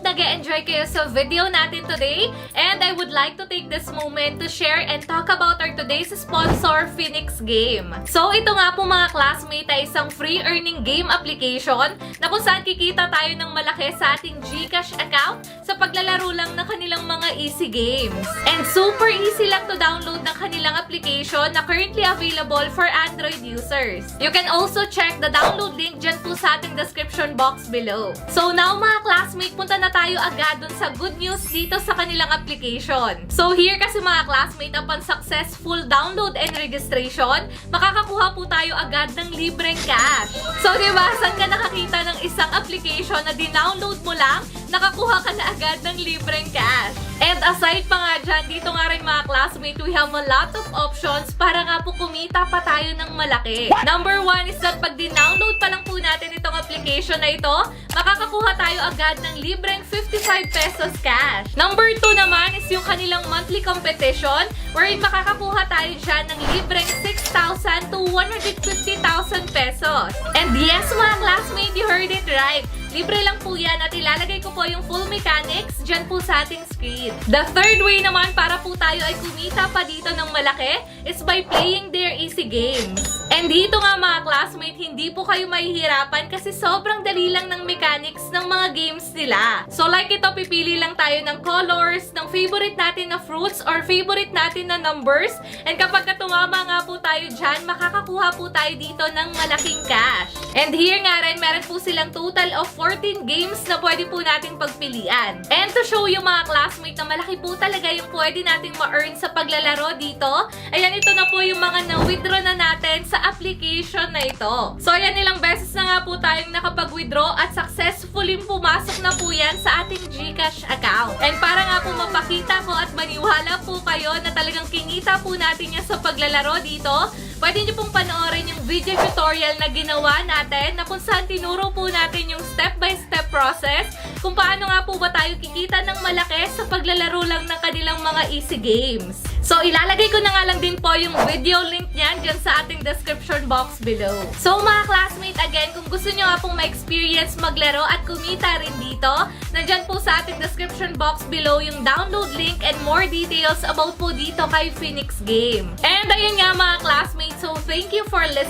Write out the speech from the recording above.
nag-e-enjoy kayo sa video natin today. And I would like to take this moment to share and talk about our today's sponsor, Phoenix Game. So ito nga po mga classmate ay isang free earning game application na kung saan kikita tayo ng malaki sa ating GCash account sa paglalaro lang ng kanilang mga easy games. And super easy lang to download ng kanilang application na currently available for Android users. You can also check the download link dyan po sa ating description box below. So now mga classmate, punta na tayo agad dun sa good news dito sa kanilang application. So here kasi mga classmate, upon successful download and registration, makakakuha po tayo agad ng libreng cash. So diba, saan ka nakakita ng isang application na dinownload mo lang, nakakuha ka na agad ng libreng cash? And aside pa nga dyan, dito nga rin mga classmate, we have a lot of options para nga po kumita pa tayo ng malaki. Number 1 is that pag dinownload pa lang po natin itong application na ito, makakakuha tayo agad ng libreng 55 pesos cash. Number 2 naman is yung kanilang monthly competition wherein makakakuha tayo dyan ng libreng 6,000 to 150,000 pesos. And yes mga classmate, you heard it right. Libre lang po yan at ilalagay ko po yung full mechanics dyan po sa ating screen. The third way naman para po tayo ay kumita pa dito ng malaki is by playing their easy games. And dito nga mga classmate, hindi po kayo mahihirapan kasi sobrang dali lang ng mechanics ng mga games nila. So like ito, pipili lang tayo ng colors, ng favorite natin na fruits or favorite natin na numbers. And kapag tumama nga po tayo dyan, makakakuha po tayo dito ng malaking cash. And here nga rin, meron po silang total of 14 games na pwede po nating pagpilian. And to show you mga classmate na malaki po talaga yung pwede nating ma-earn sa paglalaro dito, ayan, ito na po yung mga na-withdraw na natin sa application na ito. So ayan, ilang beses na nga po tayong nakapag-withdraw at successfully pumasok na po yan sa ating GCash account. And para nga po mapakita ko at maniwala po kayo na talagang kinita po natin yan sa paglalaro dito, pwede nyo pong panoorin yung video tutorial na ginawa natin na kung saan tinuro po natin yung step-by-step process kung paano nga po ba tayo kikita ng malaki sa paglalaro lang ng kanilang mga easy games. So, ilalagay ko na nga lang din po yung video link niyan dyan sa ating description box below. So, mga classmate, again, kung gusto nyo nga pong ma-experience maglaro at kumita rin dito, nandyan po sa ating description box below yung download link and more details about po dito kay Phoenix Game. And ayun nga mga classmates, so thank you for listening.